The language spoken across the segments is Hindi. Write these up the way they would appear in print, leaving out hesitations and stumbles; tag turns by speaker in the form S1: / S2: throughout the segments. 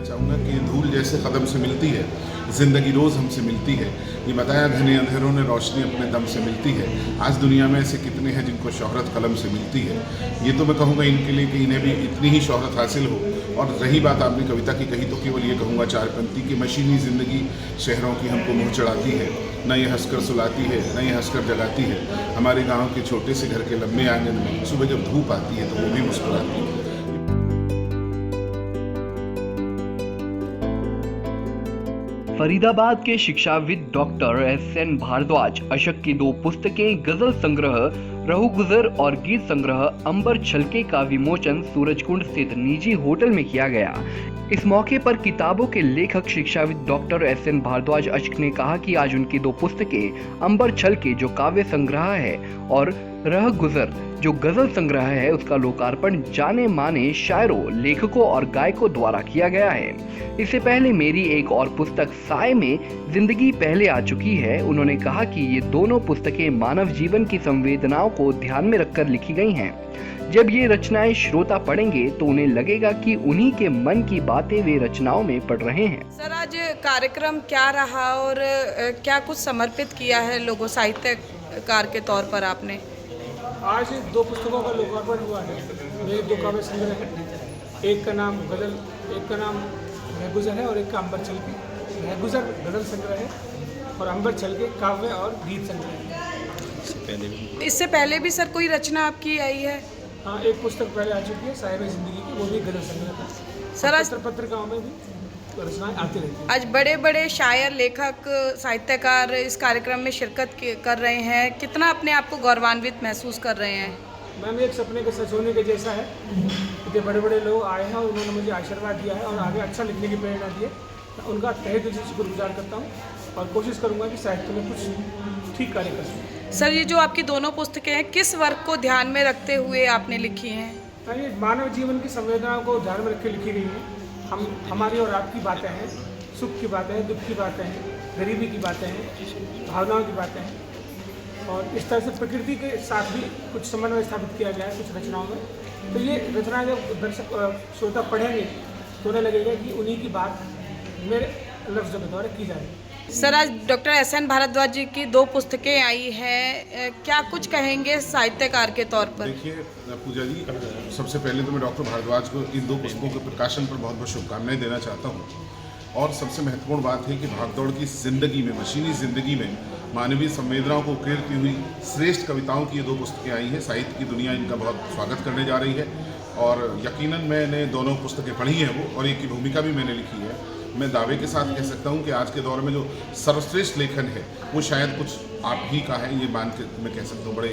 S1: चाहूँगा कि धूल जैसे कदम से मिलती है, ज़िंदगी रोज़ हमसे मिलती है। ये बताया घने अंधेरों ने रोशनी अपने दम से मिलती है। आज दुनिया में ऐसे कितने हैं जिनको शोहरत कलम से मिलती है। ये तो मैं कहूँगा इनके लिए कि इन्हें भी इतनी ही शोहरत हासिल हो। और रही बात आपने कविता की कही तो केवल ये कहूँगा चार पंक्ति की मशीनी ज़िंदगी शहरों की हमको मुँह चढ़ाती है, न ये हंसकर सुलाती है, न ये हंसकर जगाती है। हमारे गाँव के छोटे से घर के लंबे आंगन में सुबह जब धूप आती है तो वो भी मुस्कुराती है।
S2: फरीदाबाद के शिक्षाविद डॉक्टर एस.एन. भारद्वाज अशक की 2 पुस्तकें गजल संग्रह रहु गुजर और गीत संग्रह अंबर छलके का विमोचन सूरजकुंड स्थित निजी होटल में किया गया। इस मौके पर किताबों के लेखक शिक्षाविद डॉक्टर एस.एन. भारद्वाज अशक ने कहा कि आज उनकी 2 पुस्तकें अंबर छलके जो काव्य संग्रह है और रह गुजर जो गजल संग्रह है उसका लोकार्पण जाने माने शायरों, लेखकों और गायकों द्वारा किया गया है। इससे पहले मेरी एक और पुस्तक साय में जिंदगी पहले आ चुकी है। उन्होंने कहा कि ये दोनों पुस्तकें मानव जीवन की संवेदनाओं को ध्यान में रखकर लिखी गई हैं। जब ये रचनाएं श्रोता पढ़ेंगे तो उन्हें लगेगा कि उन्हीं के मन की बातें वे रचनाओं में पढ़ रहे हैं।
S3: सर, आज कार्यक्रम क्या रहा और क्या कुछ समर्पित किया है लोगों साहित्यकार के तौर पर आपने?
S4: आज 2 पुस्तकों का लोकार्पण हुआ है। मेरे 2 काव्य संग्रह हैं। एक का नाम गजल, एक का नाम रहगुजर है और एक का अंबर छलके। रहगुजर गजल संग्रह है और अंबर छलके काव्य और गीत संग्रह है।
S3: इससे पहले भी सर कोई रचना आपकी आई है?
S4: हाँ, एक पुस्तक पहले आ चुकी है साहिब जिंदगी की, वो भी गजल संग्रह था।
S3: सर, आज
S4: पत्रिकाओं में भी रचनाएं आती रहती हैं।
S3: आज बड़े बड़े शायर, लेखक, साहित्यकार इस कार्यक्रम में शिरकत कर रहे हैं। कितना अपने आप को गौरवान्वित महसूस कर रहे हैं?
S4: मैम, एक सपने के सच होने के जैसा है। इतने बड़े बड़े लोग आए हैं और उन्होंने मुझे आशीर्वाद दिया है और आगे अच्छा लिखने की प्रेरणा दी है। मैं उनका तहे दिल से शुक्रगुजार करता हूँ और कोशिश करूँगा कि साहित्य में कुछ ठीक कार्य कर सकूँ।
S3: सर, ये जो आपकी दोनों पुस्तकें हैं किस वर्ग को ध्यान में रखते हुए आपने लिखी हैं?
S4: ये मानव जीवन की संवेदनाओं को ध्यान में रख के लिखी गई है। हमारी और आपकी बातें हैं, सुख की बातें हैं, दुख की बातें हैं, गरीबी की बातें हैं, भावनाओं की बातें हैं और इस तरह से प्रकृति के साथ भी कुछ समन्वय स्थापित किया गया है कुछ रचनाओं में। तो ये रचनाएं जब दर्शक श्रोता पढ़ेंगे तो उन्हें लगेगा कि उन्हीं की बात मेरे लफ्ज़ों के द्वारा की जा रही है।
S3: सर, आज डॉक्टर एस.एन. भारद्वाज जी की 2 पुस्तकें आई हैं, क्या कुछ कहेंगे साहित्यकार के तौर पर?
S1: देखिए पूजा जी, सबसे पहले तो मैं डॉक्टर भारद्वाज को इन 2 पुस्तकों के प्रकाशन पर बहुत बहुत शुभकामनाएं देना चाहता हूं। और सबसे महत्वपूर्ण बात है कि भागदौड़ की ज़िंदगी में, मशीनी ज़िंदगी में मानवीय संवेदनाओं को उकेरती हुई श्रेष्ठ कविताओं की ये 2 पुस्तकें आई हैं। साहित्य की दुनिया इनका बहुत स्वागत करने जा रही है और यकीनन मैंने दोनों पुस्तकें पढ़ी हैं वो, और एक की भूमिका भी मैंने लिखी है। मैं दावे के साथ कह सकता हूं कि आज के दौर में जो सर्वश्रेष्ठ लेखन है वो शायद कुछ आप ही का है, ये मान के मैं कह सकता हूँ, बड़े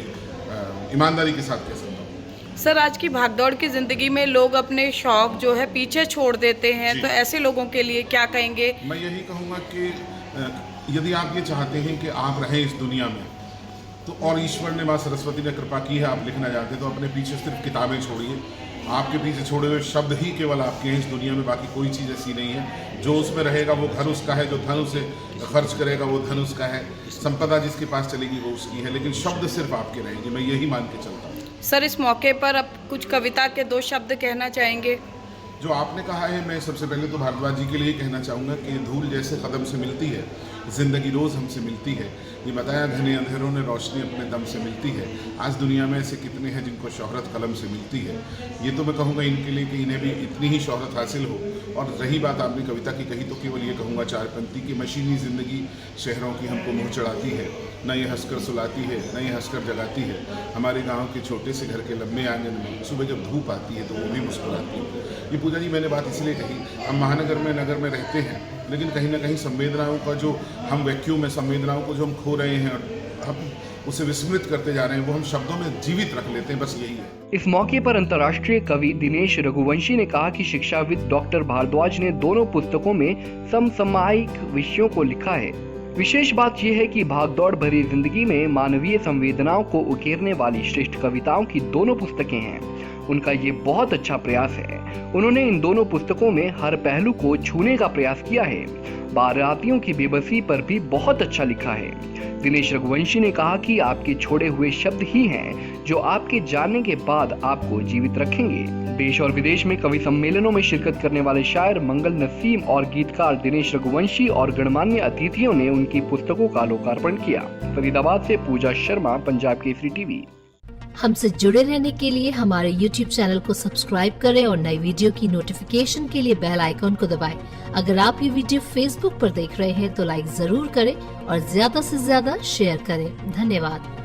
S1: ईमानदारी के साथ कह सकता हूँ।
S3: सर, आज की भागदौड़ की ज़िंदगी में लोग अपने शौक जो है पीछे छोड़ देते हैं, तो ऐसे लोगों के लिए क्या कहेंगे?
S1: मैं यही कहूँगा कि यदि आप ये चाहते हैं कि आप रहें इस दुनिया में तो, और ईश्वर ने, माँ सरस्वती ने कृपा की है, आप लिखना चाहते हैं तो अपने पीछे सिर्फ किताबें छोड़िए। आपके पीछे छोड़े हुए शब्द ही केवल आपके हैं इस दुनिया में, बाकी कोई चीज़ ऐसी नहीं है। जो उसमें रहेगा वो घर उसका है, जो धन उसे खर्च करेगा वो धन उसका है, संपदा जिसके पास चलेगी वो उसकी है, लेकिन शब्द सिर्फ आपके रहेंगे। मैं यही मान के चलता हूँ। सर,
S3: इस मौके पर अब कुछ कविता के 2 शब्द कहना चाहेंगे?
S1: जो आपने कहा है, मैं सबसे पहले तो भारद्वाज जी के लिए कहना चाहूँगा कि धूल जैसे कदम से मिलती है, ज़िंदगी रोज़ हमसे मिलती है। ये बताया घने अंधेरों ने रोशनी अपने दम से मिलती है। आज दुनिया में ऐसे कितने हैं जिनको शोहरत कलम से मिलती है। ये तो मैं कहूँगा इनके लिए कि इन्हें भी इतनी ही शोहरत हासिल हो। और रही बात आपने कविता की कही तो केवल ये कहूँगा चार पंक्ति की मशीनी ज़िंदगी शहरों की हमको मुँह चढ़ाती है, न ये हंसकर सुलाती है, न ये हंसकर जगाती है। हमारे गाँव के छोटे से घर के लंबे आंगन में सुबह जब धूप आती है तो वो भी मुस्कुराती है। ये पूजा जी, मैंने बात इसलिए कही, हम महानगर में, नगर में रहते हैं, लेकिन कहीं ना कहीं संवेदनाओं का जो हम वैक्यूम है, संवेदनाओं को जो हम खो रहे हैं और हम उसे विस्मृत करते जा रहे हैं, वो हम शब्दों में जीवित रख लेते हैं, बस यही है।
S2: इस मौके पर अंतर्राष्ट्रीय कवि दिनेश रघुवंशी ने कहा कि शिक्षाविद डॉक्टर भारद्वाज ने दोनों पुस्तकों में समसामयिक विषयों को लिखा है। विशेष बात यह है कि भागदौड़ भरी जिंदगी में मानवीय संवेदनाओं को उकेरने वाली श्रेष्ठ कविताओं की दोनों पुस्तकें हैं। उनका ये बहुत अच्छा प्रयास है। उन्होंने इन दोनों पुस्तकों में हर पहलू को छूने का प्रयास किया है। बारातियों की बेबसी पर भी बहुत अच्छा लिखा है। दिनेश रघुवंशी ने कहा कि आपके छोड़े हुए शब्द ही हैं जो आपके जानने के बाद आपको जीवित रखेंगे। देश और विदेश में कवि सम्मेलनों में शिरकत करने वाले शायर मंगल नसीम और गीतकार दिनेश रघुवंशी और गणमान्य अतिथियों ने उनकी पुस्तकों का लोकार्पण किया। फरीदाबाद से पूजा शर्मा, पंजाब केसरी टीवी।
S5: हमसे जुड़े रहने के लिए हमारे YouTube चैनल को सब्सक्राइब करें और नई वीडियो की नोटिफिकेशन के लिए बेल आइकॉन को दबाएं। अगर आप ये वीडियो Facebook पर देख रहे हैं तो लाइक जरूर करें और ज्यादा से ज्यादा शेयर करें। धन्यवाद।